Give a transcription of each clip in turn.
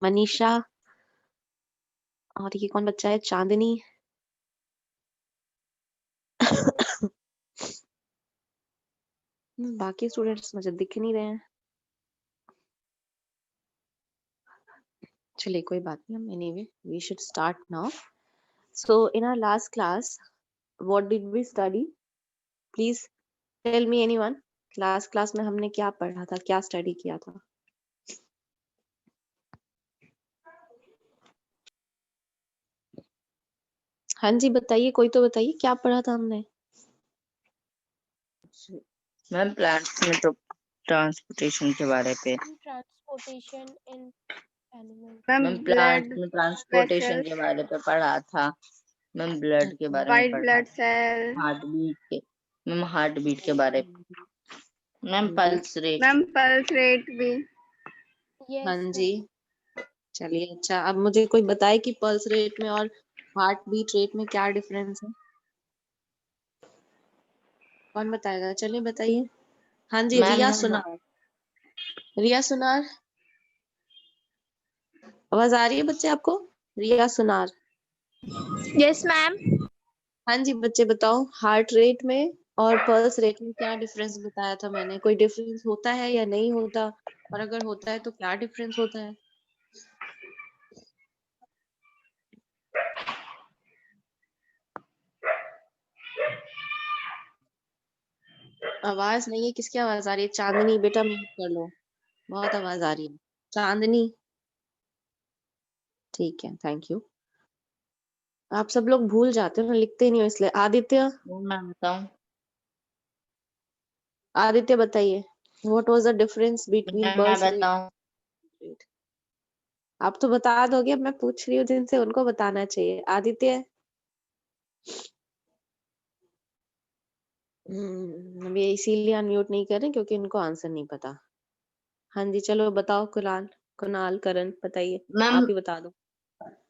मनीषा, और ये कौन बच्चा है? चांदनी। बाकी स्टूडेंट्स मुझे दिख नहीं रहे हैं। चलिए कोई बात नहीं, हम anyway we should start now. So in our last class what did we study? Please tell me anyone. Last class में हमने क्या पढ़ा था, क्या स्टडी किया था? हाँ जी बताइए, कोई तो बताइए क्या पढ़ा था हमने। मैम प्लांट्स में तो ट्रांसपोर्टेशन के बारे पे। Transportation in animal. Ma'am plants में ट्रांसपोर्टेशन के बारे पे पढ़ा था। मैम ब्लड के बारे में वाइट पढ़ा ब्लड था। सेल। हार्ट बीट के। मैम हार्ट बीट के बारे पे। Ma'am pulse rate. Ma'am pulse rate भी। हाँ जी चलिए अच्छा, अब मुझे कोई बताए कि पल्स रेट में और हार्ट बीट रेट में क्या डिफरेंस है? कौन बताएगा? चलिए बताइए। हाँ जी रिया सुनार। रिया सुनार, आवाज आ रही है बच्चे आपको? रिया सुनार। Yes ma'am. हाँ जी बच्चे बताओ, हार्ट रेट में और पल्स रेट में क्या डिफरेंस बताया था मैंने? कोई डिफरेंस होता है या नहीं होता, और अगर होता है तो क्या डिफरेंस होता है? आवाज नहीं है, किसकी आवाज आ रही है? चांदनी बेटा म्यूट कर लो, बहुत आवाज आ रही है। चांदनी, ठीक है थैंक यू। आप सब लोग भूल जाते हो ना, लिखते नहीं हो इसलिए। आदित्य, मैम बताऊं? आदित्य बताइए, what was the difference between ma'am मैं पल्स बताऊं? रेट? आप तो बता दोगे, अब मैं पूछ रही हूँ जिनसे, उनको बताना चाहिए। आदित्य, अब ये इसीलिए अनम्यूट नहीं कर रहे क्योंकि इनको आंसर नहीं पता। हाँ जी चलो बताओ, कुणाल, कुणाल करण बताइए, मैम आप ही बता दो।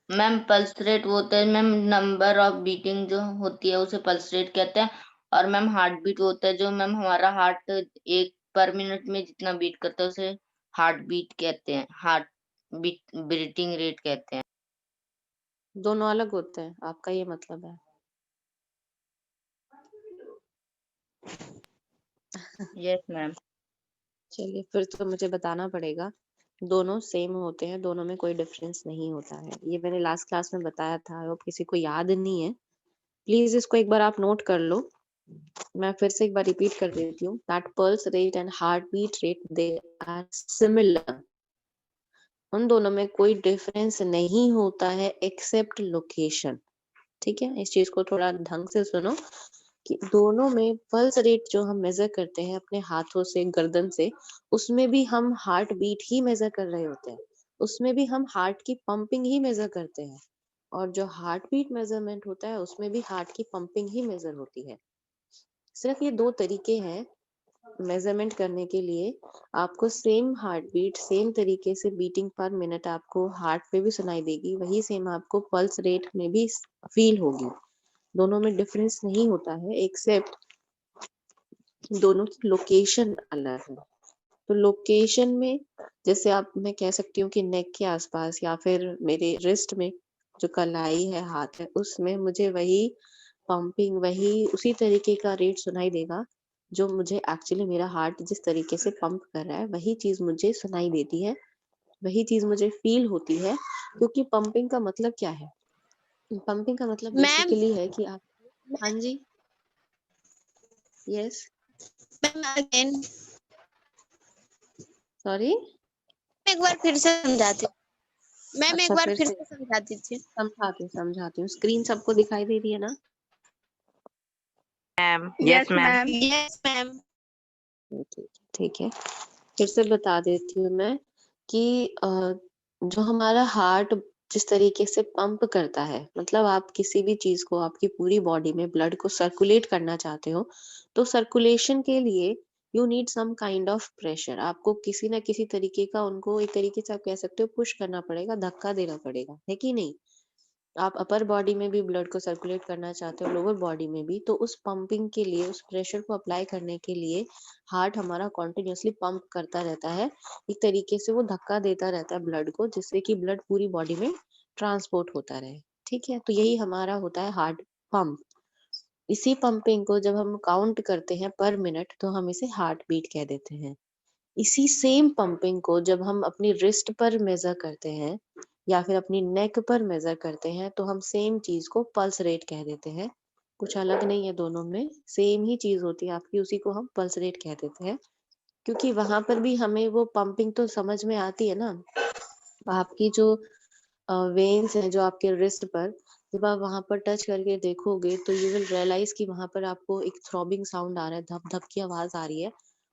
मैम पल्स रेट वो होता है मैम, नंबर ऑफ बीटिंग जो होती है उसे पल्स रेट कहते हैं। और मैम हार्ट बीट होता है जो मैम हमारा हार्ट एक पर मिनट में जितना बीट करता है उसे हार्ट बीट कहते हैं। हार्ट बीट बीटिंग रेट कहते हैं। दोनों अलग होते हैं, आपका ये मतलब है? Yes ma'am. चलिए फिर तो मुझे बताना पड़ेगा, दोनों सेम होते हैं, दोनों में कोई डिफरेंस नहीं होता है। ये मैंने लास्ट क्लास में बताया था, आई होप किसी को याद नहीं है। प्लीज इसको एक बार आप नोट कर लो। मैं फिर से एक बार रिपीट कर देती हूँ, that pulse rate and heart beat rate they are similar. उन दोनों में कोई डिफरेंस नहीं होता है एक्सेप्ट लोकेशन। ठीक है, इस चीज को थोड़ा ढंग से सुनो कि दोनों में पल्स रेट जो हम मेजर करते हैं अपने हाथों से, गर्दन से, उसमें भी हम हार्ट बीट ही मेजर कर रहे होते हैं, उसमें भी हम हार्ट की पंपिंग ही मेजर करते हैं। और जो हार्ट बीट मेजरमेंट होता है उसमें भी हार्ट की पंपिंग ही मेजर होती है। सिर्फ ये दो तरीके हैं मेजरमेंट करने के लिए। आपको सेम हार्ट बीट सेम तरीके से बीटिंग पर मिनट आपको हार्ट पे भी सुनाई देगी, वही सेम आपको पल्स रेट में भी फील होगी। दोनों में डिफरेंस नहीं होता है एक्सेप्ट दोनों की लोकेशन अलग है। तो लोकेशन में जैसे आप, मैं कह सकती हूँ कि नेक के आसपास या फिर मेरे रिस्ट में जो कलाई है, हाथ है, उसमें मुझे वही पंपिंग, वही उसी तरीके का रेट सुनाई देगा जो मुझे एक्चुअली मेरा हार्ट जिस तरीके से पंप कर रहा है वही चीज मुझे सुनाई देती है, वही चीज मुझे फील होती है। क्योंकि पंपिंग का मतलब क्या है? पंपिंग का मतलब मैम बेसिकली है कि आप, हाँ जी, यस, मैम अगेन सॉरी, एक बार फिर से समझाती मैम एक अच्छा बार फिर फिर से से समझाती थी। समझाती हूँ। स्क्रीन सबको दिखाई दे रही है ना? Ma'am yes ma'am. Yes ma'am. ठीक है, फिर से बता देती हूँ मैं कि जो हमारा हार्ट जिस तरीके से पंप करता है, मतलब आप किसी भी चीज को आपकी पूरी बॉडी में ब्लड को सर्कुलेट करना चाहते हो, तो सर्कुलेशन के लिए you need some kind of pressure. आपको किसी ना किसी तरीके का, उनको एक तरीके से आप कह सकते हो पुश करना पड़ेगा, धक्का देना पड़ेगा, है कि नहीं? आप अपर बॉडी में भी ब्लड को सर्कुलेट करना चाहते हो, लोअर बॉडी में भी, तो उस पंपिंग के लिए, उस प्रेशर को अप्लाई करने के लिए हार्ट हमारा कॉन्टिन्यूसली पंप करता रहता है। एक तरीके से वो धक्का देता रहता है ब्लड को, जिससे कि ब्लड पूरी बॉडी में ट्रांसपोर्ट होता रहे। ठीक है, तो यही हमारा होता है हार्ट पंप। इसी पंपिंग को जब हम काउंट करते हैं पर मिनट, तो हम इसे हार्ट बीट कह देते हैं। इसी सेम पंपिंग को जब हम अपनी रिस्ट पर मेजर करते हैं या फिर अपनी नेक पर मेजर करते हैं, तो हम सेम चीज को पल्स रेट कह देते हैं। कुछ अलग नहीं है, दोनों में सेम ही चीज होती है आपकी, उसी को हम पल्स रेट कह देते हैं। क्योंकि वहां पर भी हमें वो पंपिंग तो समझ में आती है ना। आपकी जो वेन्स है जो आपके रिस्ट पर, जब आप वहां पर टच करके देखोगे तो यू विल रियलाइज कि वहां पर आपको एक थ्रॉबिंग साउंड आ रहा है, धप धप की आवाज आ रही है।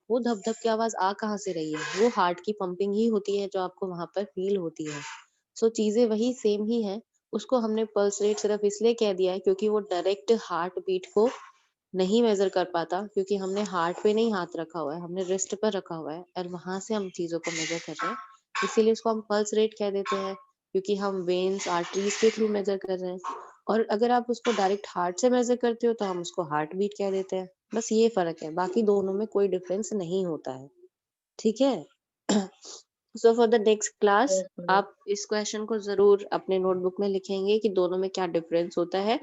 वो धप धप की आवाज आ कहाँ से रही है? वो हार्ट की पंपिंग ही होती है जो आपको वहां पर फील होती है। सो चीजें वही सेम ही है। उसको हमने पल्स रेट सिर्फ इसलिए कह दिया है क्योंकि वो डायरेक्ट हार्ट बीट को नहीं मेजर कर पाता, क्योंकि हमने हार्ट पे नहीं हाथ रखा हुआ है, हमने रिस्ट पर रखा हुआ है और वहां से हम चीजों को मेजर कर रहे हैं। इसीलिए उसको हम पल्स रेट कह देते हैं, क्योंकि हम वेन्स आर्टरीज के थ्रू मेजर कर रहे हैं। और अगर आप उसको डायरेक्ट हार्ट से मेजर करते हो तो हम उसको हार्ट बीट कह देते हैं। बस ये फर्क है, बाकी दोनों में कोई डिफरेंस नहीं होता है। ठीक है। So for the next class Yes, ma'am. आप इस क्वेश्चन को जरूर अपने नोटबुक में लिखेंगे कि दोनों में क्या डिफरेंस होता है,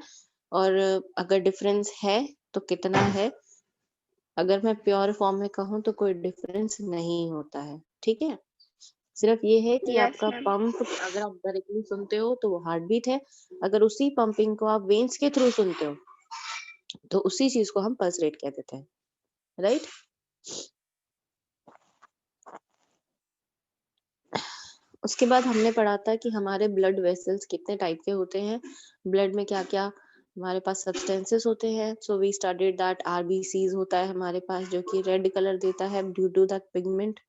और अगर डिफरेंस है तो कितना है। अगर मैं प्योर फॉर्म में कहूँ तो कोई डिफरेंस नहीं होता है। ठीक है, सिर्फ ये है कि Yes, आपका ma'am. पंप अगर आप डायरेक्टली सुनते हो तो वो हार्ट बीट है, अगर उसी पंपिंग को आप वेन्स के थ्रू सुनते हो तो उसी चीज को हम पल्स रेट कह देते हैं। राइट। उसके बाद हमने पढ़ा था कि हमारे ब्लड वेसल्स कितने टाइप के होते हैं, ब्लड में क्या क्या हमारे पास सब्सटेंसेस होते हैं। So we studied that RBCs होता है हमारे पास, जो कि रेड कलर देता है due to that pigment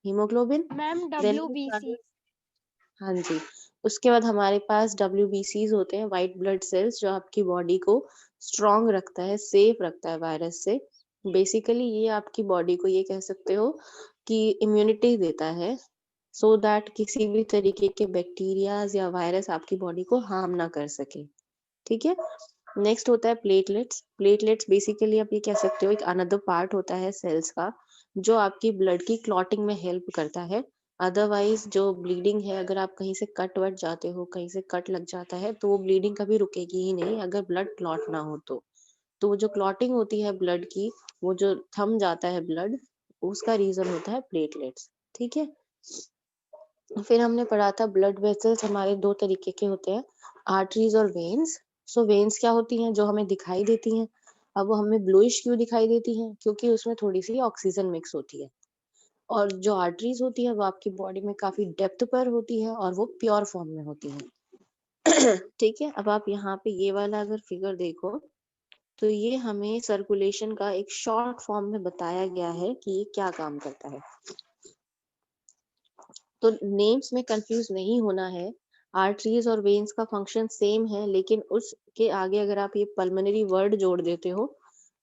haemoglobin. Ma'am then WBC। हाँ जी, उसके बाद हमारे पास WBCs होते हैं, व्हाइट ब्लड सेल्स, जो आपकी बॉडी को स्ट्रॉन्ग रखता है, सेफ रखता है वायरस से। बेसिकली ये आपकी बॉडी को ये कह सकते हो कि इम्यूनिटी देता है, सो दैट किसी भी तरीके के बैक्टीरियाज या वायरस आपकी बॉडी को हार्म ना कर सके। ठीक है। नेक्स्ट होता है प्लेटलेट्स। प्लेटलेट्स बेसिकली आप ये कह सकते हो एक अनदर पार्ट होता है सेल्स का, जो आपकी ब्लड की क्लॉटिंग में हेल्प करता है। अदरवाइज जो ब्लीडिंग है, अगर आप कहीं से कट वट जाते हो, कहीं से कट लग जाता है, तो वो ब्लीडिंग कभी रुकेगी ही नहीं अगर ब्लड क्लॉट ना हो तो वो जो क्लॉटिंग होती है ब्लड की, वो जो थम जाता है ब्लड, उसका रीजन होता है प्लेटलेट्स। ठीक है। फिर हमने पढ़ा था ब्लड वेसल्स हमारे दो तरीके के होते हैं, आर्टरीज और वेन्स। सो वेन्स क्या होती हैं? जो हमें दिखाई देती हैं। अब वो हमें ब्लूइश क्यों दिखाई देती हैं? क्योंकि उसमें थोड़ी सी ऑक्सीजन मिक्स होती है। और जो आर्टरीज होती है वो आपकी बॉडी में काफी डेप्थ पर होती है और वो प्योर फॉर्म में होती है। ठीक है। अब आप यहाँ पे ये वाला अगर फिगर देखो, तो ये हमें सर्कुलेशन का एक शॉर्ट फॉर्म में बताया गया है कि ये क्या काम करता है। तो नेम्स में कंफ्यूज नहीं होना है। आर्टरीज और वेन्स का फंक्शन सेम है, लेकिन उसके आगे अगर आप ये पल्मोनरी वर्ड जोड़ देते हो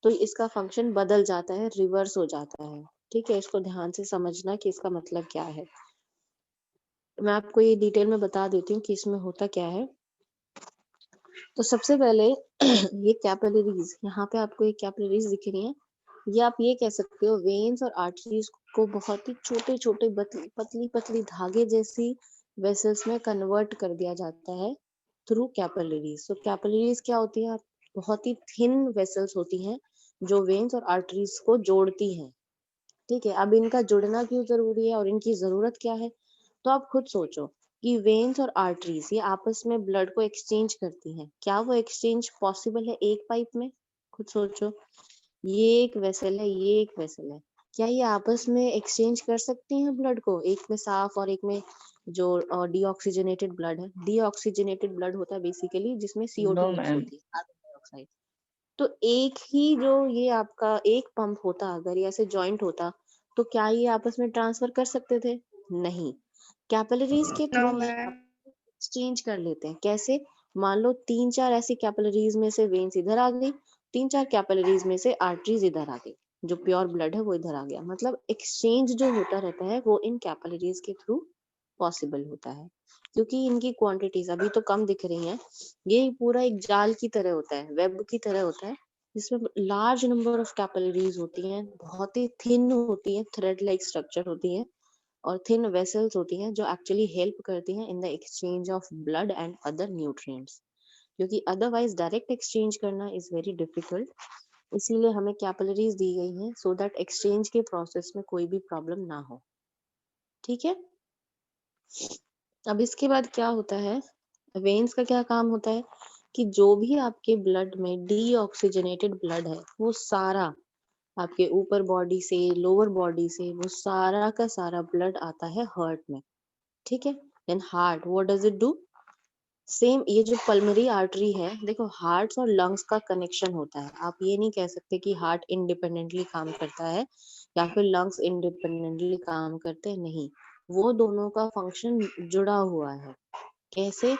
तो इसका फंक्शन बदल जाता है, रिवर्स हो जाता है। ठीक है, इसको ध्यान से समझना कि इसका मतलब क्या है। मैं आपको ये डिटेल में बता देती हूँ कि इसमें होता क्या है। तो सबसे पहले ये कैपिलरीज, यहाँ पे आपको ये कैपिलरीज दिख रही हैं, ये आप ये कह सकते हो वेन्स और आर्टरीज को बहुत ही छोटे छोटे पतली पतली धागे जैसी वेसल्स में कन्वर्ट कर दिया जाता है थ्रू कैपिलरीज। तो कैपिलरीज क्या होती है? बहुत ही थिन वेसल्स होती हैं जो वेन्स और आर्टरीज को जोड़ती हैं। ठीक है, अब इनका जुड़ना क्यों जरूरी है और इनकी जरूरत क्या है? तो आप खुद सोचो कि वेन्स और आर्टरीज ये आपस में ब्लड को एक्सचेंज करती हैं। क्या वो एक्सचेंज पॉसिबल है एक पाइप में? खुद सोचो, ये एक वेसल है, ये एक वेसल है, क्या ये आपस में एक्सचेंज कर सकती हैं ब्लड को, एक में साफ और एक में जो डीऑक्सीजनेटेड ब्लड है? डीऑक्सीजनेटेड ब्लड होता है बेसिकली जिसमें CO2 No, मिक्स ma'am. होती है, कार्बन डाइऑक्साइड। तो एक ही जो ये आपका एक पंप होता, अगर ये ऐसे जॉइंट होता, तो क्या ये आपस में ट्रांसफर कर सकते थे? नहीं। कैपिलरीज के No, थ्रू ये ma'am. एक्सचेंज कर लेते हैं। कैसे? मान लो 3-4 ऐसी कैपिलरीज में से वेन्स इधर आ गई, 3-4 कैपिलरीज में से आर्टरीज इधर आ गई, जो प्योर ब्लड है वो इधर आ गया। मतलब एक्सचेंज जो होता रहता है वो इन कैपिलरीज के थ्रू पॉसिबल होता है। क्योंकि इनकी क्वांटिटीज अभी तो कम दिख रही हैं। ये पूरा एक जाल की तरह होता है, वेब की तरह होता है, जिसमें लार्ज नंबर ऑफ कैपिलरीज होती हैं, बहुत ही थिन होती है, थ्रेड लाइक स्ट्रक्चर होती है, और थिन वेसल्स होती हैं जो एक्चुअली हेल्प करती हैं in the exchange of blood and other nutrients, क्योंकि अदरवाइज डायरेक्ट एक्सचेंज करना इज वेरी डिफिकल्ट। इसीलिए हमें कैपिलरीज दी गई हैं सो दैट एक्सचेंज के प्रोसेस में कोई भी प्रॉब्लम ना हो। ठीक है, अब इसके बाद क्या होता है, वेन्स का क्या काम होता है कि जो भी आपके ब्लड में डीऑक्सीजनेटेड ब्लड है वो सारा आपके ऊपर बॉडी से, लोअर बॉडी से, वो सारा का सारा ब्लड आता है हार्ट में। ठीक है, then heart what does it do, same ये जो पल्मोनरी आर्टरी है, देखो हार्ट और लंग्स का कनेक्शन होता है। आप ये नहीं कह सकते कि हार्ट इंडिपेंडेंटली काम करता है या फिर लंग्स इंडिपेंडेंटली काम करते हैं, नहीं, वो दोनों का फंक्शन जुड़ा हुआ है। कैसे,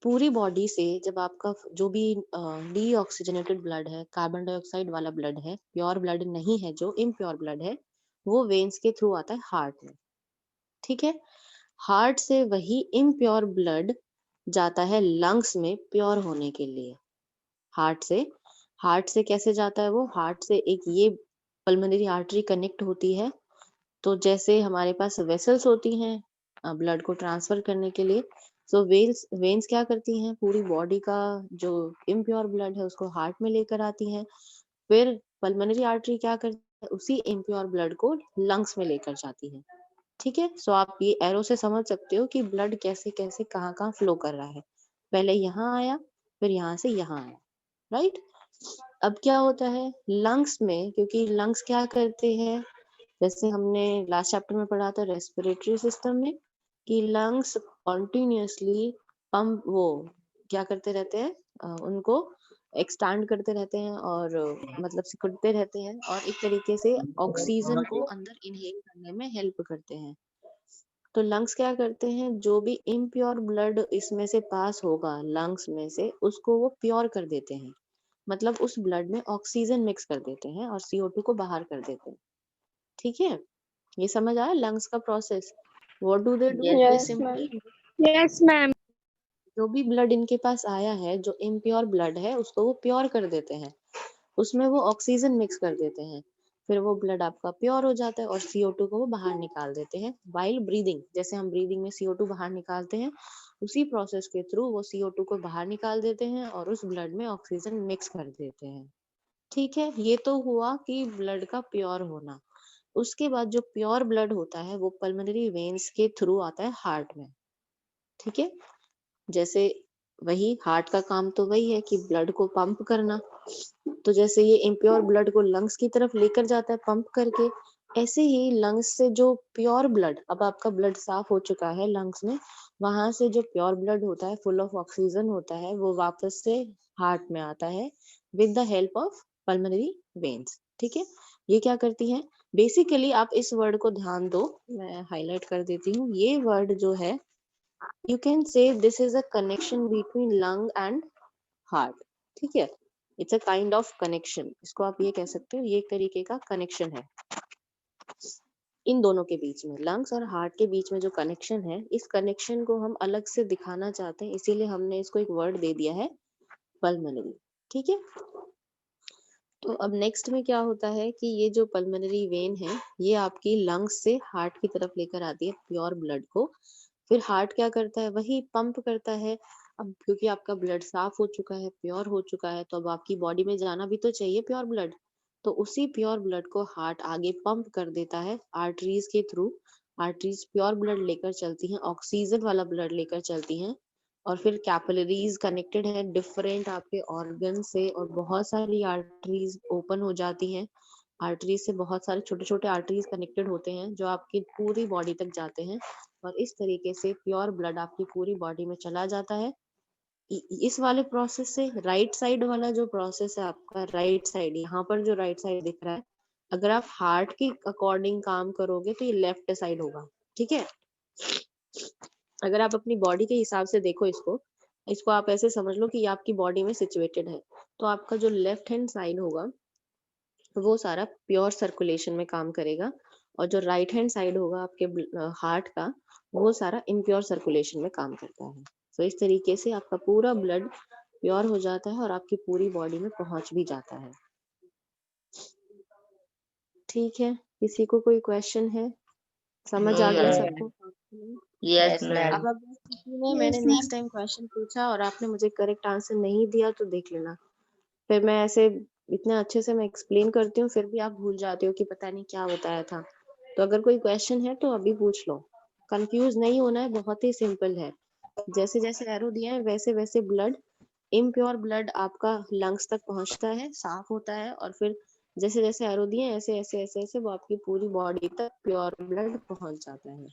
पूरी बॉडी से जब आपका जो भी डीऑक्सीजनेटेड ब्लड है, कार्बन डाइऑक्साइड वाला ब्लड है, प्योर ब्लड नहीं है, जो इम्प्योर ब्लड है, वो वेन्स के थ्रू आता है हार्ट में। ठीक है, हार्ट से वही इम्प्योर ब्लड जाता है लंग्स में प्योर होने के लिए। हार्ट से कैसे जाता है वो, हार्ट से एक ये पल्मोनरी आर्टरी कनेक्ट होती है, तो जैसे हमारे पास वेसल्स होती हैं ब्लड को ट्रांसफर करने के लिए, सो वेन्स क्या करती हैं, पूरी बॉडी का जो इम्प्योर ब्लड है उसको हार्ट में लेकर आती हैं। फिर पल्मोनरी आर्टरी क्या करती है, उसी इम्प्योर ब्लड को लंग्स में लेकर जाती है। ठीक है, सो आप ये एरो से समझ सकते हो कि ब्लड कैसे कैसे कहाँ कहाँ फ्लो कर रहा है। पहले यहाँ आया, फिर यहाँ से यहाँ आया, राइट। अब क्या होता है लंग्स में, क्योंकि लंग्स क्या करते हैं, जैसे हमने लास्ट चैप्टर में पढ़ा था रेस्पिरेटरी सिस्टम में, कि लंग्स कॉन्टिन्यूसली पंप वो क्या करते रहते हैं, उनको एक्सपैंड करते रहते हैं और मतलब सिकुड़ते रहते हैं, और एक तरीके से ऑक्सीजन को अंदर इनहेल करने में हेल्प करते हैं। तो लंग्स क्या करते हैं, जो भी इम्प्योर ब्लड इसमें से पास होगा लंग्स में से, उसको वो प्योर कर देते हैं, मतलब उस ब्लड में ऑक्सीजन मिक्स कर देते हैं और CO2 को बाहर कर देते हैं। ठीक है, ये समझ आया लंग्स का process. What do they do, yes they ma'am. Yes, ma'am. Simply Yes, ma'am. जो भी ब्लड इनके पास आया है, जो इम्प्योर ब्लड है, उसको वो प्योर कर देते हैं, उसमें वो ऑक्सीजन मिक्स कर देते हैं, फिर वो ब्लड आपका प्योर हो जाता है और CO2 को वो बाहर निकाल देते हैं वाइल ब्रीदिंग। जैसे हम ब्रीदिंग में CO2 बाहर निकालते हैं, उसी प्रोसेस के थ्रू वो CO2 को बाहर निकाल देते हैं और उस ब्लड में ऑक्सीजन मिक्स कर देते हैं। ठीक है, ये तो हुआ कि ब्लड का प्योर होना। उसके बाद जो प्योर ब्लड होता है वो पल्मोनरी वेन्स के थ्रू आता है हार्ट में। ठीक है, जैसे वही हार्ट का काम तो वही है कि ब्लड को पंप करना, तो जैसे ये इम्प्योर ब्लड को लंग्स की तरफ लेकर जाता है पंप करके, ऐसे ही लंग्स से जो प्योर ब्लड, अब आपका ब्लड साफ हो चुका है लंग्स में, वहां से जो प्योर ब्लड होता है, फुल ऑफ ऑक्सीजन होता है, वो वापस से हार्ट में आता है with the help of pulmonary veins. ठीक है, ये क्या करती है, बेसिकली आप इस वर्ड को ध्यान दो, मैं हाईलाइट कर देती हूँ। ये वर्ड जो है, you can say this is a connection between lung and heart. ठीक है, it's a kind of connection, इसको आप ये कह सकते हो, ये एक तरीके का कनेक्शन है इन दोनों के बीच में, लंग्स और हार्ट के बीच में जो कनेक्शन है, इस कनेक्शन को हम अलग से दिखाना चाहते हैं, इसीलिए हमने इसको एक वर्ड दे दिया है पल्मोनरी। ठीक है, तो अब नेक्स्ट में क्या होता है कि ये जो पल्मोनरी वेन है, ये आपकी लंग्स से हार्ट की तरफ लेकर आती है प्योर ब्लड को, फिर हार्ट क्या करता है, वही पंप करता है। अब क्योंकि आपका ब्लड साफ हो चुका है, प्योर हो चुका है, तो अब आपकी बॉडी में जाना भी तो चाहिए प्योर ब्लड, तो उसी प्योर ब्लड को हार्ट आगे पंप कर देता है आर्टरीज के थ्रू। आर्टरीज प्योर ब्लड लेकर चलती हैं, ऑक्सीजन वाला ब्लड लेकर चलती हैं, और फिर कैपिलरीज कनेक्टेड है डिफरेंट आपके ऑर्गन से, और बहुत सारी आर्टरीज ओपन हो जाती हैं। आर्टरीज से बहुत सारे छोटे छोटे आर्टरीज कनेक्टेड होते हैं जो आपकी पूरी बॉडी तक जाते हैं, और इस तरीके से प्योर ब्लड आपकी पूरी बॉडी में चला जाता है। इस वाले प्रोसेस से राइट साइड वाला जो प्रोसेस है आपका, राइट साइड, यहाँ पर जो राइट साइड दिख रहा है, अगर आप हार्ट के अकॉर्डिंग काम करोगे तो ये लेफ्ट साइड होगा। ठीक है, अगर आप अपनी बॉडी के हिसाब से देखो इसको, इसको आप ऐसे समझ लो कि ये आपकी बॉडी में सिचुएटेड है, तो आपका जो लेफ्ट हैंड साइड होगा वो सारा प्योर सर्कुलेशन में काम करेगा, और जो राइट हैंड साइड होगा आपके हार्ट का, वो सारा इम्प्योर सर्कुलेशन में काम करता है। तो इस तरीके से आपका पूरा ब्लड प्योर हो जाता है और आपकी पूरी बॉडी में पहुंच भी जाता है। ठीक है, किसी को कोई क्वेश्चन है? समझ आ गया सबको? Yes ma'am. अब अगर किसी ने मैंने नेक्स्ट टाइम क्वेश्चन पूछा और आपने मुझे करेक्ट आंसर नहीं दिया तो देख लेना, फिर मैं ऐसे इतना अच्छे से मैं एक्सप्लेन करती हूँ फिर भी आप भूल जाते हो कि पता नहीं क्या बताया था। तो अगर कोई क्वेश्चन है तो अभी पूछ लो, कंफ्यूज नहीं होना है, बहुत ही सिंपल है। जैसे जैसे एरो दिया है वैसे वैसे ब्लड, इम्प्योर ब्लड आपका लंग्स तक पहुंचता है, साफ होता है, और फिर जैसे जैसे एरो दिए हैं ऐसे ऐसे ऐसे ऐसे वो आपकी पूरी बॉडी तक प्योर ब्लड पहुंच जाता है।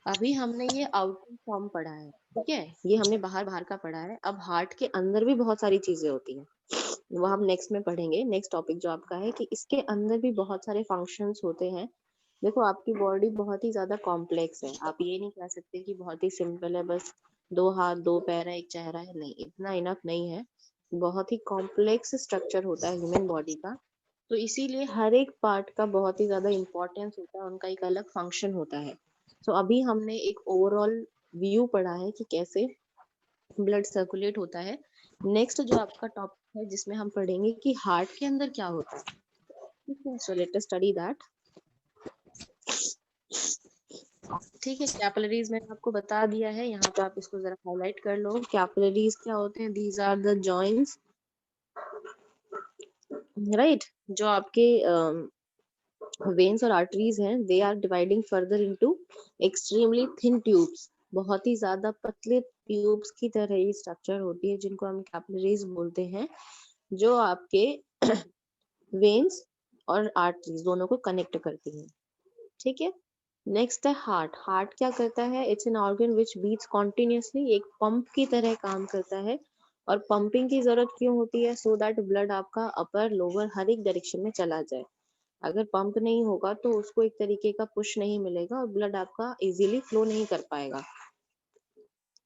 अभी हमने ये आउटर फॉर्म पढ़ा है, ठीक है, ये हमने बाहर बाहर का पढ़ा है। अब हार्ट के अंदर भी बहुत सारी चीजें होती हैं, वो हम नेक्स्ट में पढ़ेंगे। नेक्स्ट टॉपिक जो आपका है कि इसके अंदर भी बहुत सारे फंक्शंस होते हैं। देखो आपकी बॉडी बहुत ही ज्यादा कॉम्प्लेक्स है, आप ये नहीं कह सकते कि बहुत ही सिंपल है, बस 2 हाथ 2 पैर है 1 चेहरा है, नहीं, इतना इनफ नहीं है। बहुत ही कॉम्प्लेक्स स्ट्रक्चर होता है ह्यूमन बॉडी का, तो इसीलिए हर एक पार्ट का बहुत ही ज्यादा इम्पोर्टेंस होता है, उनका एक अलग फंक्शन होता है। तो अभी हमने एक ओवरऑल व्यू पढ़ा है कि कैसे ब्लड सर्कुलेट होता है। नेक्स्ट जो आपका टॉपिक है जिसमें हम पढ़ेंगे कि हार्ट के अंदर क्या होता है, ठीक है, so let us study that. ठीक है, कैपिलरीज मैंने आपको बता दिया है, यहाँ पे आप इसको जरा हाईलाइट कर लो। कैपिलरीज क्या होते हैं? These are the joints, right, जो आपके वेन्स और आर्टरीज हैं, they are dividing further into extremely thin tubes. बहुत ही ज्यादा पतले ट्यूब्स की तरह ये स्ट्रक्चर होती है जिनको हम कैपिलरीज बोलते हैं, जो आपके वेन्स और आर्टरीज दोनों को कनेक्ट करती हैं। ठीक है, नेक्स्ट है हार्ट। हार्ट क्या करता है? It's an organ which beats continuously, एक पंप की तरह काम करता है। और पंपिंग की जरूरत क्यों होती है? सो दैट ब्लड आपका अपर लोअर हर एक डायरेक्शन में चला जाए। अगर पंप नहीं होगा तो उसको एक तरीके का पुश नहीं मिलेगा और ब्लड आपका इजीली फ्लो नहीं कर पाएगा।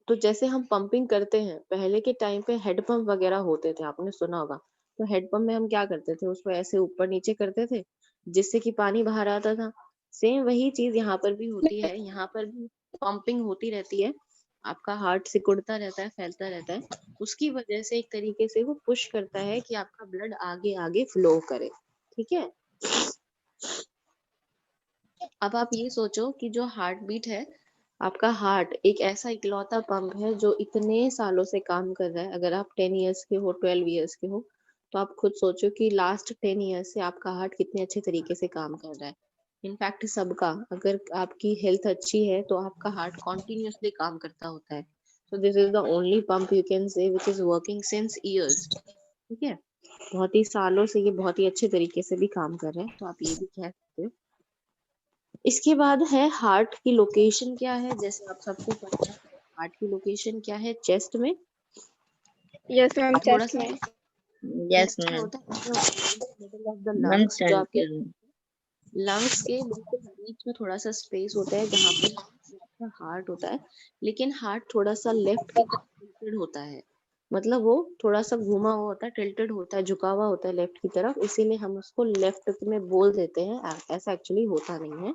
तो जैसे हम पंपिंग करते हैं, पहले के टाइम पे हेड पंप वगैरह होते थे, आपने सुना होगा। तो हेड पंप में हम क्या करते थे, उसको ऐसे ऊपर नीचे करते थे जिससे कि पानी बाहर आता था। सेम वही चीज यहाँ पर भी होती है, यहाँ पर भी पंपिंग होती रहती है, आपका हार्ट सिकुड़ता रहता है, फैलता रहता है, उसकी वजह से एक तरीके से वो पुश करता है कि आपका ब्लड आगे आगे फ्लो करे। ठीक है, अब आप ये सोचो कि जो हार्ट बीट है, आपका हार्ट एक ऐसा इकलौता पंप है जो इतने सालों से काम कर रहा है। अगर आप 10 इयर्स के हो, 12 इयर्स के हो, तो आप खुद सोचो कि लास्ट 10 इयर्स से आपका हार्ट कितने अच्छे तरीके से काम कर रहा है। इनफैक्ट सबका, अगर आपकी हेल्थ अच्छी है तो आपका हार्ट कॉन्टिन्यूसली काम करता होता है। So this is the only pump you can say which is working since years. ठीक है, बहुत ही सालों से ये बहुत ही अच्छे तरीके से भी काम कर रहे हैं, तो आप ये भी कह सकते हो। इसके बाद है हार्ट की लोकेशन क्या है, जैसे आप सबको पता है हार्ट की लोकेशन क्या है, चेस्ट में। यस मैम, थोड़ा चेस्ट सा में। यस चेस्ट में मैम। होता है, middle of the ma'am lungs, जो आपके सेंटर। लंग्स के बिल्कुल बीच में थोड़ा सा स्पेस होता है जहाँ पर आपका हार्ट होता है। लेकिन हार्ट थोड़ा सा लेफ्ट की तरफ टिल्टेड होता है, मतलब वो थोड़ा सा घुमा हुआ होता है, टिल्टेड होता है, झुका हुआ होता है लेफ्ट की तरफ, इसीलिए हम उसको लेफ्ट में बोल देते हैं, ऐसा एक्चुअली होता नहीं है।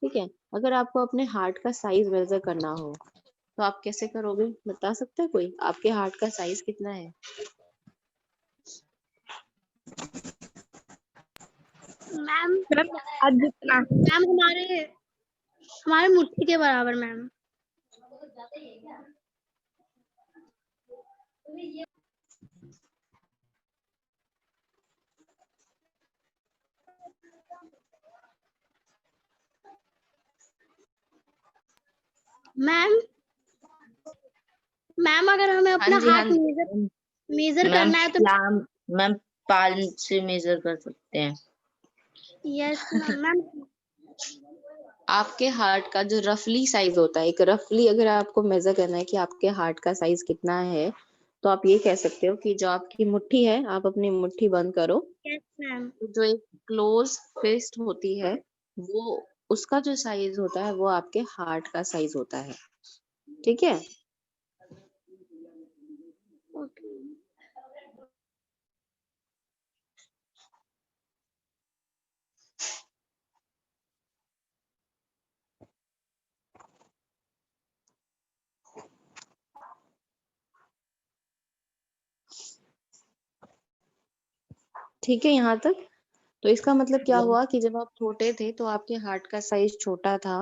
ठीक है, अगर आपको अपने हार्ट का साइज मेजर करना हो तो आप कैसे करोगे, बता सकते हैं कोई? आपके हार्ट का साइज कितना है? मैम मैम आज जितना। मैम हमारे हमारे मुट्ठी के बराबर मैम। मैम मैम अगर हमें हाँ अपना जी, हाँ हार्ट जी। मेजर मैम करना है तो मैम पाल से मेजर कर सकते हैं। Yes ma'am. मैम आपके हार्ट का जो रफली साइज होता है, एक रफली अगर आपको मेजर करना है कि आपके हार्ट का साइज कितना है, तो आप ये कह सकते हो कि जो आपकी मुट्ठी है, आप अपनी मुट्ठी बंद करो, यस मैम। तो जो एक क्लोज फिस्ट होती है, वो उसका जो साइज होता है वो आपके हार्ट का साइज होता है। ठीक है, ओके। ठीक है यहाँ तक? तो इसका मतलब क्या हुआ कि जब आप छोटे थे तो आपके हार्ट का साइज छोटा था,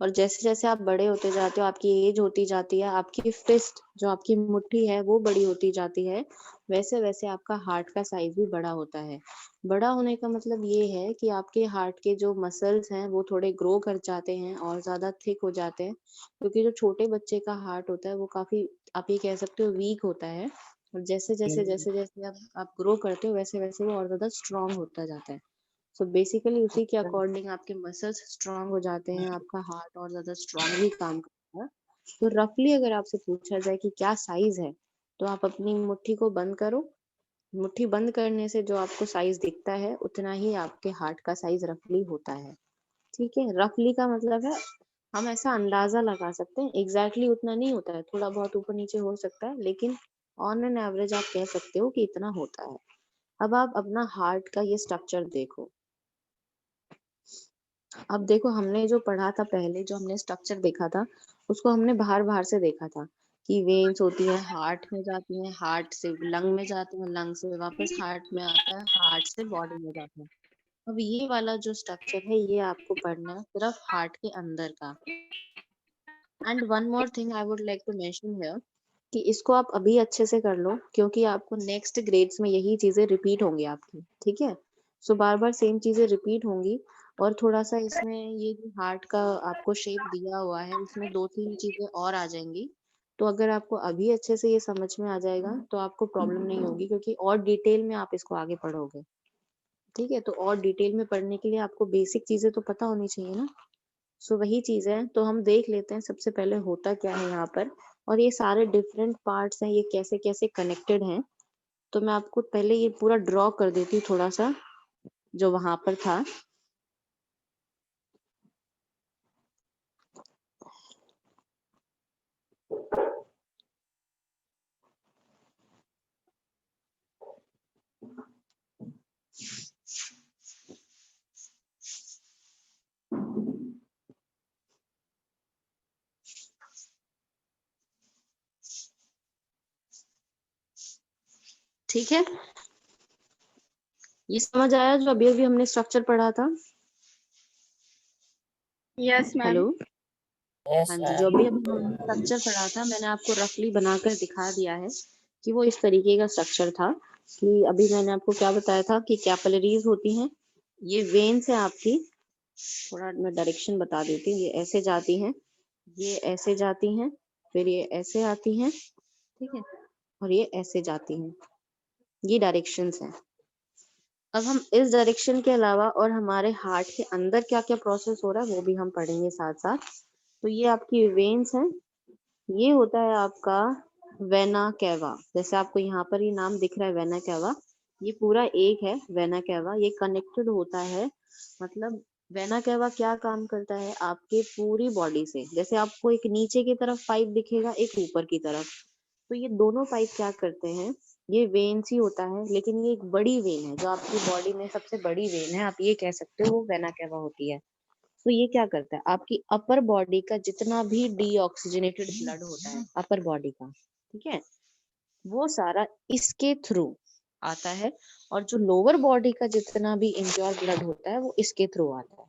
और जैसे जैसे आप बड़े होते जाते हो, आपकी एज होती जाती है, आपकी फिस्ट जो आपकी मुट्ठी है वो बड़ी होती जाती है, वैसे वैसे आपका हार्ट का साइज भी बड़ा होता है। बड़ा होने का मतलब ये है कि आपके हार्ट के जो मसल्स हैं वो थोड़े ग्रो कर जाते हैं और ज्यादा थिक हो जाते हैं, क्योंकि जो छोटे बच्चे का हार्ट होता है वो काफी, आप ये कह सकते हो, वीक होता है। और जैसे जैसे आप ग्रो करते हो वैसे वैसे वो और ज्यादा स्ट्रांग होता जाता है। सो बेसिकली उसी के अकॉर्डिंग आपके मसल्स स्ट्रांग हो जाते हैं, आपका हार्ट और ज्यादा स्ट्रांगली काम करता है। तो रफली अगर आपसे पूछा जाए कि क्या साइज है, तो आप अपनी मुट्ठी को बंद करो। मुट्ठी बंद करने से जो आपको साइज दिखता है उतना ही आपके हार्ट का साइज रफली होता है। ठीक है, रफली का मतलब है हम ऐसा अंदाजा लगा सकते हैं, एग्जैक्टली उतना नहीं होता है, थोड़ा बहुत ऊपर नीचे हो सकता है, लेकिन ऑन एन एवरेज आप कह सकते हो कि इतना होता है। अब आप अपना हार्ट का ये स्ट्रक्चर देखो। अब देखो, हमने जो पढ़ा था पहले, जो हमने स्ट्रक्चर देखा था, उसको हमने बाहर बाहर से देखा था कि वेन्स होती है, हार्ट में जाती है, हार्ट से लंग में जाती है, लंग से वापस हार्ट में आता है, हार्ट से बॉडी में जाता है। अब ये वाला जो स्ट्रक्चर है ये आपको पढ़ना है सिर्फ हार्ट के अंदर का। And one more thing I would like to mention here कि इसको आप अभी अच्छे से कर लो, क्योंकि आपको नेक्स्ट ग्रेड्स में यही चीजें रिपीट होंगी आपकी। ठीक है, सो बार बार सेम चीजें रिपीट होंगी, और थोड़ा सा इसमें ये जो हार्ट का आपको शेप दिया हुआ है उसमें दो तीन चीजें और आ जाएंगी। तो अगर आपको अभी अच्छे से ये समझ में आ जाएगा तो आपको प्रॉब्लम नहीं होगी, क्योंकि और डिटेल में आप इसको आगे पढ़ोगे। ठीक है, तो और डिटेल में पढ़ने के लिए आपको बेसिक चीजें तो पता होनी चाहिए ना। सो वही चीज है, तो हम देख लेते हैं सबसे पहले होता क्या है यहाँ पर, और ये सारे डिफरेंट पार्ट्स हैं ये कैसे कैसे कनेक्टेड हैं। तो मैं आपको पहले ये पूरा ड्रॉ कर देती हूँ थोड़ा सा, जो वहां पर था। ठीक है, ये समझ आया जो अभी अभी हमने स्ट्रक्चर पढ़ा था? Yes, ma'am. हेलो, हाँ जी, जो अभी अभी हमने स्ट्रक्चर पढ़ा था मैंने आपको रफली बनाकर दिखा दिया है कि वो इस तरीके का स्ट्रक्चर था। कि अभी मैंने आपको क्या बताया था कि कैपिलरीज होती हैं, ये वेन्स है आपकी। थोड़ा मैं डायरेक्शन बता देती हूँ, ये ऐसे जाती हैं, ये ऐसे जाती हैं, फिर ये ऐसे आती हैं, ठीक है, और ये ऐसे जाती हैं। ये डायरेक्शंस हैं। अब हम इस डायरेक्शन के अलावा और हमारे हार्ट के अंदर क्या क्या प्रोसेस हो रहा है वो भी हम पढ़ेंगे साथ साथ। तो ये आपकी वेन्स हैं, ये होता है आपका वेना कैवा, जैसे आपको यहाँ पर ये नाम दिख रहा है वेना कैवा, ये पूरा एक है वेना कैवा, ये कनेक्टेड होता है। मतलब वेना कैवा क्या काम करता है आपके पूरी बॉडी से, जैसे आपको एक नीचे की तरफ पाइप दिखेगा एक ऊपर की तरफ, तो ये दोनों पाइप क्या करते हैं, ये वेन्स ही होता है, लेकिन ये एक बड़ी वेन है जो आपकी बॉडी में सबसे बड़ी वेन है, आप ये कह सकते हो वो वेना कैवा होती है। तो ये क्या करता है, आपकी अपर बॉडी का जितना भी डीऑक्सीजनेटेड ब्लड होता है अपर बॉडी का, ठीक है, वो सारा इसके थ्रू आता है, और जो लोअर बॉडी का जितना भी इम्प्योर ब्लड होता है वो इसके थ्रू आता है।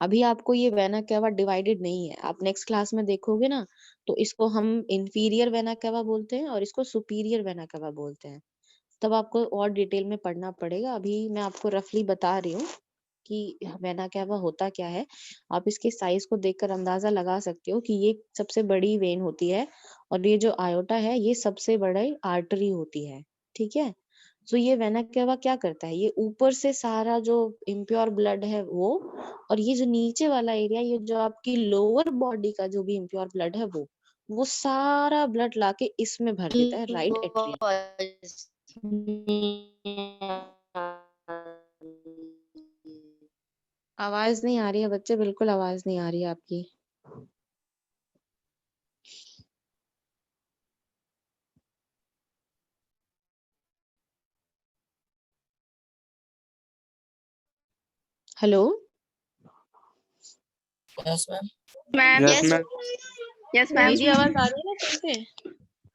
अभी आपको ये वेना कैवा डिवाइडेड नहीं है, आप नेक्स्ट क्लास में देखोगे ना, तो इसको हम इंफीरियर वेना कैवा बोलते हैं और इसको सुपीरियर वेना कैवा बोलते हैं। तब आपको और डिटेल में पढ़ना पड़ेगा, अभी मैं आपको रफली बता रही हूँ कि वेना कैवा होता क्या है। आप इसके साइज को देखकर अंदाजा लगा सकते हो कि ये सबसे बड़ी वेन होती है, और ये जो आयोटा है ये सबसे बड़ी आर्टरी होती है। ठीक है, तो ये वेना कैवा क्या करता है, ये ऊपर से सारा जो इम्प्योर ब्लड है वो, और ये जो नीचे वाला एरिया, ये जो आपकी लोअर बॉडी का जो भी इम्प्योर ब्लड है वो सारा ब्लड लाके इसमें भर देता है, राइट एट्रियम। आवाज नहीं आ रही है बच्चे, बिल्कुल आवाज नहीं आ रही है आपकी। Hello, yes ma'am. Ma'am. Yes, Yes, yes, ma'am. मेरी आवाज आ रही है ना फिर से?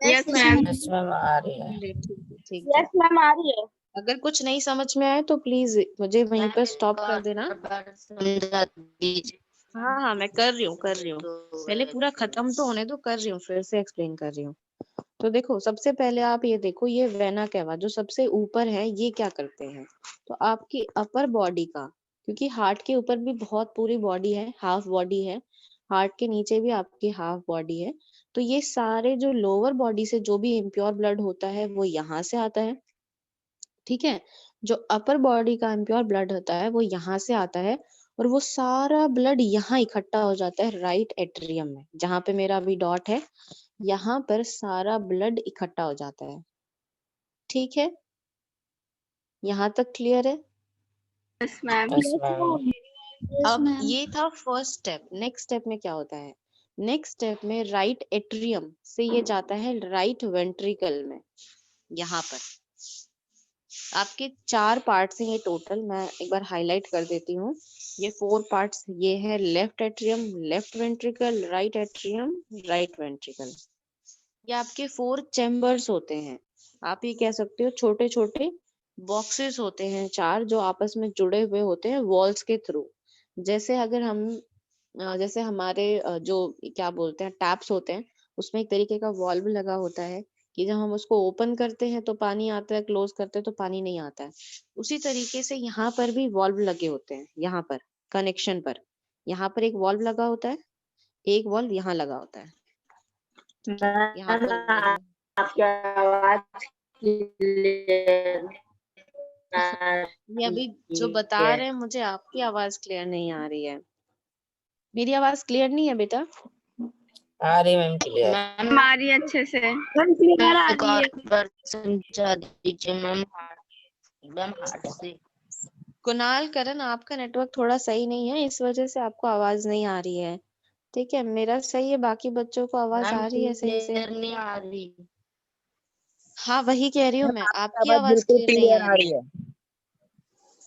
Yes, ma'am. यस मैम आ रही है। ठीक है, ठीक है। Yes, ma'am. आ रही है. अगर कुछ नहीं समझ में आए तो प्लीज मुझे वहीं पर स्टॉप कर देना। समझा दीजिए। हाँ मैं कर रही हूँ पहले पूरा खत्म तो होने दो, कर रही हूँ, फिर से एक्सप्लेन कर रही हूँ। तो देखो, सबसे पहले आप ये देखो, ये वेना केवा जो सबसे ऊपर है, ये क्या करते हैं, तो आपकी अपर बॉडी का, क्योंकि हार्ट के ऊपर भी बहुत पूरी बॉडी है, हाफ बॉडी है, हार्ट के नीचे भी आपकी हाफ बॉडी है, तो ये सारे जो लोअर बॉडी से जो भी इम्प्योर ब्लड होता है वो यहाँ से आता है, ठीक है। जो अपर बॉडी का इम्प्योर ब्लड होता है वो यहाँ से आता है, और वो सारा ब्लड यहाँ इकट्ठा हो जाता है राइट एट्रियम में, जहां पे मेरा अभी डॉट है, यहाँ पर सारा ब्लड इकट्ठा हो जाता है, ठीक है। यहाँ तक क्लियर है। Yes, ma'am. Yes, ma'am. अब ये था फर्स्ट स्टेप। नेक्स्ट स्टेप में क्या होता है, नेक्स्ट स्टेप में राइट एट्रियम से ये जाता है राइट वेंट्रिकल में। यहाँ पर आपके 4 पार्ट्स हैं ये टोटल, मैं एक बार हाईलाइट कर देती हूँ। ये 4 पार्ट्स ये है left atrium, left ventricle, right atrium, right ventricle. ये आपके 4 चैम्बर्स होते हैं। आप ये कह सकते हो छोटे छोटे बॉक्सेस होते हैं 4, जो आपस में जुड़े हुए होते हैं वॉल्स के थ्रू। जैसे अगर हम जैसे हमारे जो क्या बोलते हैं टैप्स होते हैं, उसमें एक तरीके का वॉल्व लगा होता है कि जब हम उसको ओपन करते हैं तो पानी आता है, क्लोज करते हैं तो पानी नहीं आता है। उसी तरीके से यहाँ पर भी वॉल्व लगे होते हैं, यहाँ पर कनेक्शन पर, यहाँ पर एक वॉल्व लगा होता है, एक वॉल्व यहाँ लगा होता है, यहाँ पर मैम, आपकी आवाज क्लियर ये अभी जो बता रहे हैं मुझे आपकी आवाज क्लियर नहीं आ रही है। मेरी आवाज क्लियर नहीं है बेटा? आ रही मैम क्लियर। मैम हमारी अच्छे से। एक और बार समझा दीजिए मैम, एकदम हार्ट से। कुणाल करण, आपका नेटवर्क थोड़ा सही नहीं है, इस वजह से आपको आवाज नहीं आ रही है, ठीक है। मेरा सही है, बाकी बच्चों को आवाज मैम आ रही है सही से। क्लियर नहीं आ रही। हाँ वही कह रही हूँ मैं, आपकी आवाज आवाज बिल्कुल क्लियर नहीं क्लियर आ आ रही रही है। है।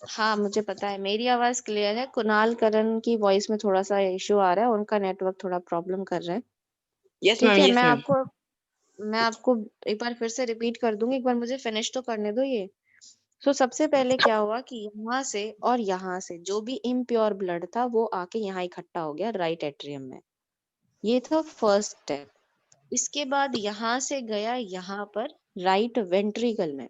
हाँ मुझे पता है, मेरी आवाज क्लियर है, कुणाल करण की वॉइस में थोड़ा सा इश्यू आ रहा है, उनका नेटवर्क थोड़ा प्रॉब्लम कर रहा है, यस ठीक मैम, है। Yes ma'am. मैं आपको एक बार फिर से रिपीट कर दूंगी, एक बार मुझे फिनिश तो करने दो ये। तो सबसे पहले क्या हुआ कि यहाँ से और यहाँ से जो भी इम्प्योर ब्लड था वो आके यहाँ इकट्ठा हो गया राइट एट्रियम में, ये था फर्स्ट स्टेप। इसके बाद यहाँ से गया यहाँ पर राइट वेंट्रिकल में,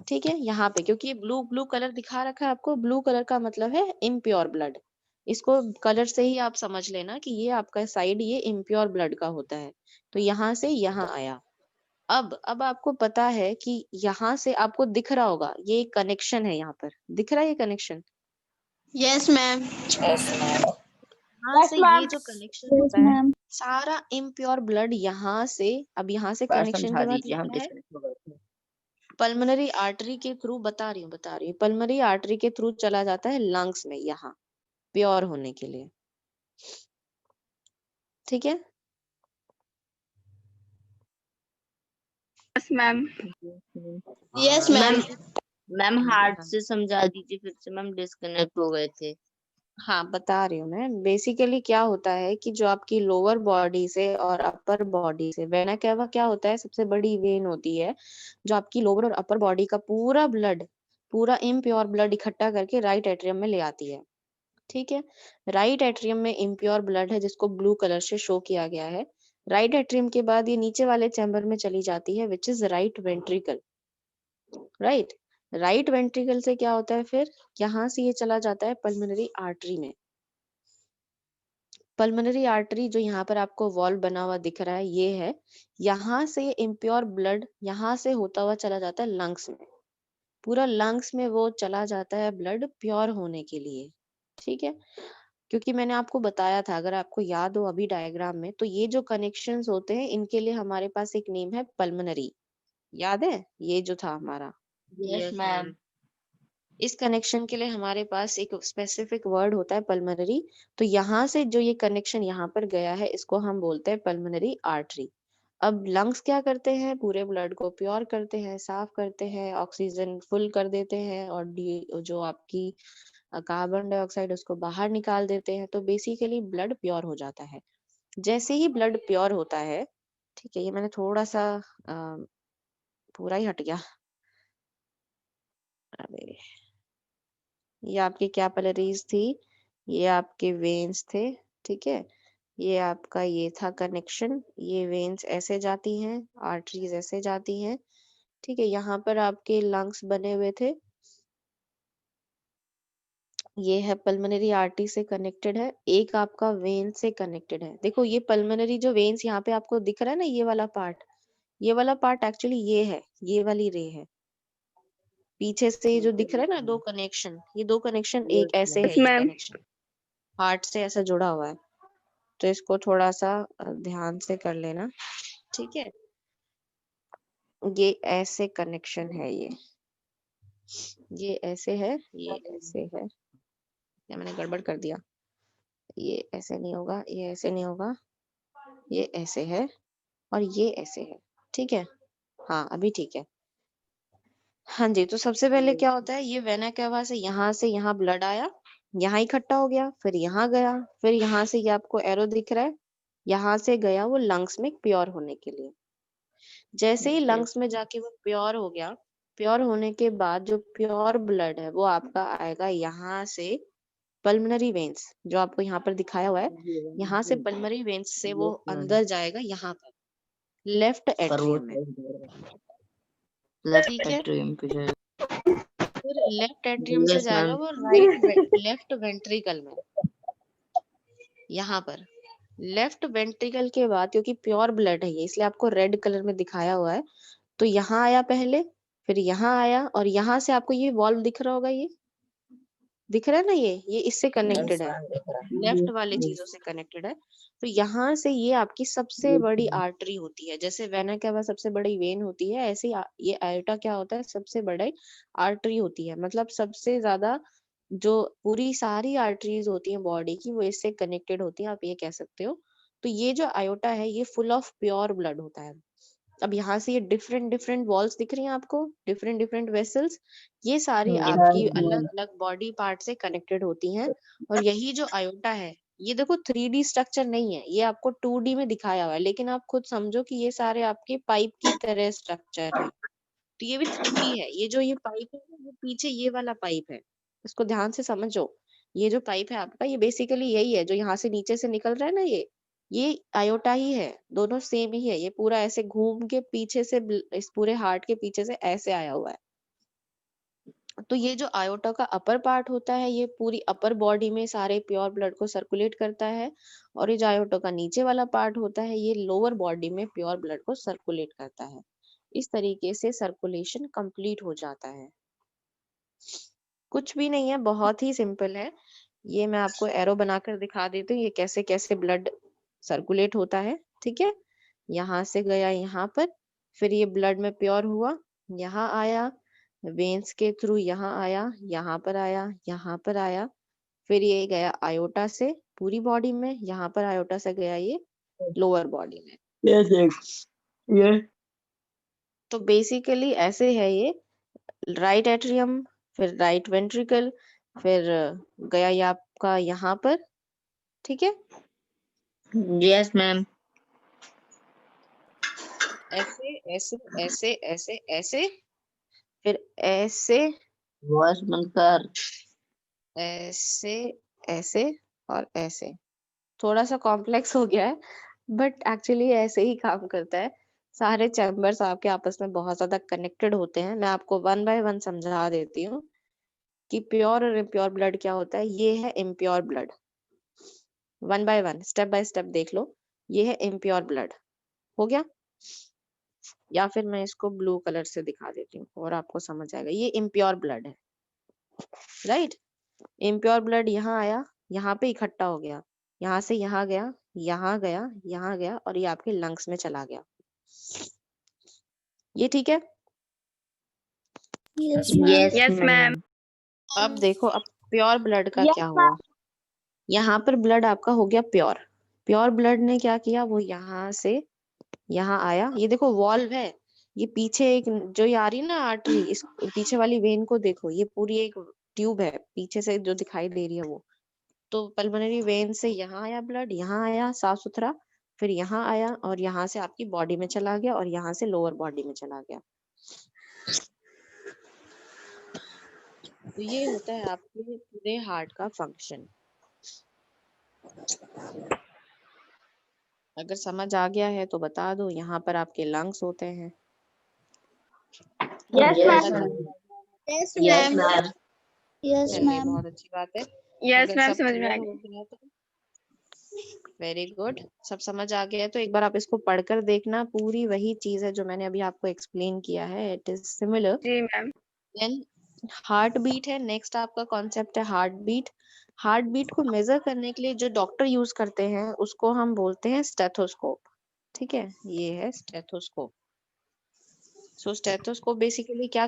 ठीक है। यहाँ पे क्योंकि ये ब्लू ब्लू कलर दिखा रखा है आपको, ब्लू कलर का मतलब है इम्प्योर ब्लड, इसको कलर से ही आप समझ लेना कि ये आपका साइड ये इम्प्योर ब्लड का होता है। तो यहाँ से यहाँ आया। अब आपको पता है कि यहाँ से आपको दिख रहा होगा ये एक कनेक्शन है, यहाँ पर दिख रहा है ये connection. Yes ma'am. Yes ma'am. यहाँ से ये जो कनेक्शन होता है, सारा इम्प्योर ब्लड यहाँ से, अब यहाँ से बार कनेक्शन समझा के बाद दीजिए, हम क्या है, डिस्कनेक्ट हो गए थे। पल्मोनरी आर्टरी के थ्रू, बता रही हूँ, पल्मोनरी आर्टरी के थ्रू चला जाता है लंग्स में, यहाँ प्योर होने के लिए, ठीक है। Yes, ma'am. Yes ma'am. Ma'am heart से समझा दीजिए फिर से, मैम डिस्कनेक्ट हो गए थे। हाँ बता रही हूँ मैं, बेसिकली क्या होता है कि जो आपकी लोअर बॉडी से और अपर बॉडी से वेना केवा क्या होता है, सबसे बड़ी वेन होती है जो आपकी लोअर और अपर बॉडी का पूरा ब्लड, पूरा इम्प्योर ब्लड इकट्ठा करके राइट एट्रियम में ले आती है, ठीक है। राइट एट्रियम में इम्प्योर ब्लड है जिसको ब्लू कलर से शो किया गया है। राइट एट्रियम के बाद ये नीचे वाले चैम्बर में चली जाती है which is right ventricle, right. Right ventricle से क्या होता है फिर, यहाँ से ये चला जाता है पल्मोनरी आर्टरी में। पल्मोनरी आर्टरी जो यहाँ पर आपको वॉल्व बना हुआ दिख रहा है ये है, यहाँ से इम्प्योर ब्लड यहाँ से होता हुआ चला जाता है लंग्स में, पूरा लंग्स में वो चला जाता है ब्लड प्योर होने के लिए, ठीक है। क्योंकि मैंने आपको बताया था, अगर आपको याद हो अभी डायग्राम में, तो ये जो कनेक्शंस होते हैं इनके लिए हमारे पास एक नेम है पल्मोनरी, याद है ये जो था हमारा। Yes ma'am. इस कनेक्शन के लिए हमारे पास एक स्पेसिफिक वर्ड होता है पल्मोनरी। तो यहाँ से जो ये कनेक्शन यहाँ पर गया है इसको हम बोलते हैं पल्मोनरी आर्टरी। अब लंग्स क्या करते हैं, पूरे ब्लड को प्योर करते हैं, साफ करते हैं, ऑक्सीजन फुल कर देते हैं, और जो आपकी कार्बन डाइऑक्साइड उसको बाहर निकाल देते हैं। तो बेसिकली ब्लड प्योर हो जाता है। जैसे ही ब्लड प्योर होता है, ठीक है, ये मैंने थोड़ा सा पूरा ही हट गया, अरे ये आपकी कैपिलरीज थी, ये आपके वेन्स थे, ठीक है। ये आपका ये था कनेक्शन, ये वेन्स ऐसे जाती हैं, आर्टरीज ऐसे जाती हैं, ठीक है। यहाँ पर आपके लंग्स बने हुए थे, ये है पल्मोनरी आर्टरी से कनेक्टेड है, एक आपका वेन से कनेक्टेड है। देखो ये पल्मोनरी जो वेन्स यहाँ पे आपको दिख रहा है ना, ये वाला पार्ट एक्चुअली ये है, ये वाली रे है। पीछे से ये जो दिख रहा है ना दो कनेक्शन, ये दो कनेक्शन एक ऐसे है, यस ये मैम। कनेक्शन हार्ट से ऐसा जुड़ा हुआ है। तो इसको थोड़ा सा ध्यान से कर लेना, ठीक है। ये ऐसे कनेक्शन है, ये ऐसे है, ये ऐसे है, या मैंने गड़बड़ कर दिया, ये ऐसे नहीं होगा, ये ऐसे नहीं होगा, ये ऐसे है और ये ऐसे है, ठीक है। हाँ अभी ठीक है। हाँ जी, तो सबसे पहले क्या होता है, ये वेना कैवा से यहाँ ब्लड आया, यहाँ इकट्ठा हो गया, फिर यहाँ गया, फिर यहाँ से ये आपको एरो दिख रहा है, यहाँ से गया वो लंग्स में प्योर होने के लिए। जैसे ही लंग्स में जाके वो प्योर हो गया, प्योर होने के बाद जो प्योर ब्लड है वो आपका आएगा यहाँ से पल्मोनरी वेन्स, जो आपको यहाँ पर दिखाया हुआ है, यहाँ से पल्मोनरी वेन्स से वो अंदर जाएगा यहाँ पर लेफ्ट एट्रियम में, लेफ्ट ठीक है। एट्रियम पे जाएगा। फिर लेफ्ट एट्रियम से यस जाएगा मैम। वो लेफ्ट वेंट्रिकल में, यहाँ पर लेफ्ट वेंट्रिकल के बाद, क्योंकि प्योर ब्लड है ये इसलिए आपको रेड कलर में दिखाया हुआ है, तो यहाँ आया पहले, फिर यहाँ आया, और यहाँ से आपको ये वॉल्व दिख रहा होगा, ये दिख रहा है ना, ये इससे कनेक्टेड है, मैम दिख रहा है। लेफ्ट वाले चीजों से कनेक्टेड है। तो यहाँ से ये आपकी सबसे बड़ी आर्टरी होती है, जैसे वेना कैवा सबसे बड़ी वेन होती है, ऐसे ये आयोटा क्या होता है, सबसे बड़ी आर्टरी होती है। मतलब सबसे ज्यादा जो पूरी सारी आर्टरीज होती हैं बॉडी की वो इससे कनेक्टेड होती हैं, आप ये कह सकते हो। तो ये जो आयोटा है ये फुल ऑफ प्योर ब्लड होता है। अब यहाँ से ये डिफरेंट डिफरेंट वॉल्स दिख रही हैं आपको, डिफरेंट डिफरेंट वेसल्स, ये सारी आपकी अलग अलग बॉडी पार्ट से कनेक्टेड होती हैं। और यही जो आयोटा है, ये देखो 3D स्ट्रक्चर नहीं है, ये आपको 2D में दिखाया हुआ है, लेकिन आप खुद समझो कि ये सारे आपके पाइप की तरह स्ट्रक्चर है। तो ये भी 3D है। ये जो ये पाइप है वो पीछे ये वाला पाइप है, इसको ध्यान से समझो। ये जो पाइप है आपका ये बेसिकली यही है जो यहाँ से नीचे से निकल रहा है ना, ये आयोटा ही है, दोनों सेम ही है। ये पूरा ऐसे घूम के पीछे से इस पूरे हार्ट के पीछे से ऐसे आया हुआ है। तो ये जो आयोटा का अपर पार्ट होता है ये पूरी अपर बॉडी में सारे प्योर ब्लड को सर्कुलेट करता है, और ये जो आयोटा का नीचे वाला पार्ट होता है ये लोअर बॉडी में प्योर ब्लड को सर्कुलेट करता है। इस तरीके से सर्कुलेशन कंप्लीट हो जाता है। कुछ भी नहीं है, बहुत ही सिंपल है। ये मैं आपको एरो बनाकर दिखा देती हूँ ये कैसे कैसे ब्लड सर्कुलेट होता है, ठीक है। यहाँ से गया यहाँ पर, फिर ये ब्लड में प्योर हुआ, यहाँ आया, वेन्स के थ्रू यहाँ आया, यहाँ पर आया, यहाँ पर आया, फिर ये गया आयोटा से पूरी बॉडी में, यहाँ पर आयोटा से गया ये लोअर बॉडी में। ये तो बेसिकली ऐसे है ये, राइट एट्रियम, फिर राइट वेंट्रिकल, फिर गया ये आपका यहाँ पर, ठीक है। Yes ma'am. ऐसे ऐसे ऐसे ऐसे ऐसे, फिर ऐसे वॉइस बंद कर। ऐसे ऐसे और ऐसे। थोड़ा सा कॉम्प्लेक्स हो गया है बट एक्चुअली ऐसे ही काम करता है। सारे चैम्बर्स आपके आपस में बहुत ज्यादा कनेक्टेड होते हैं। मैं आपको वन बाय वन समझा देती हूँ कि प्योर और इम्प्योर ब्लड क्या होता है। ये है impure blood, one by one step by step देख लो। ये है इम्प्योर ब्लड, हो गया। या फिर मैं इसको ब्लू कलर से दिखा देती हूँ और आपको समझ आएगा। ये इम्प्योर ब्लड है, राइट। इम्प्योर ब्लड यहाँ आया, यहाँ पे इकट्ठा हो गया, यहाँ से यहाँ गया, यहाँ गया, यहाँ गया, और ये आपके लंग्स में चला गया। ये ठीक है। Yes yes yes ma'am. Ma'am. अब देखो अब प्योर ब्लड का क्या हुआ। यहाँ पर ब्लड आपका हो गया प्योर। प्योर ब्लड ने क्या किया, वो यहाँ से यहाँ आया। ये देखो वॉल्व है, ये पीछे एक जो ये आ रही है ना आर्टरी, इस पीछे वाली वेन को देखो, ये पूरी एक ट्यूब है पीछे से जो दिखाई दे रही है वो। तो पल्मोनरी वेन से यहाँ आया ब्लड, यहाँ आया साफ सुथरा, फिर यहाँ आया और यहाँ से आपकी बॉडी में चला गया और यहाँ से लोअर बॉडी में चला गया। तो ये होता है आपके पूरे हार्ट का फंक्शन। अगर समझ आ गया है तो बता दो। यहाँ पर आपके लंग्स होते हैं। Yes Yes, ma'am. ma'am. Yes Yes, ma'am. ma'am. Yes चलिए मैम। बहुत अच्छी बात है। यस अगर मैम, सब समझ में आ क्लियर हो गया। गया तो वेरी गुड। सब समझ आ गया है तो एक बार आप इसको पढ़कर देखना। पूरी वही चीज है जो मैंने अभी आपको एक्सप्लेन किया है। It is similar. जी मैम। देन हार्ट बीट है। नेक्स्ट आपका कॉन्सेप्ट है हार्ट बीट। हार्ट बीट को मेजर करने के लिए जो डॉक्टर यूज करते हैं उसको हम बोलते हैं स्टेथोस्कोप। ठीक है, ये है स्टेथोस्कोप। सो स्टेथोस्कोप बेसिकली क्या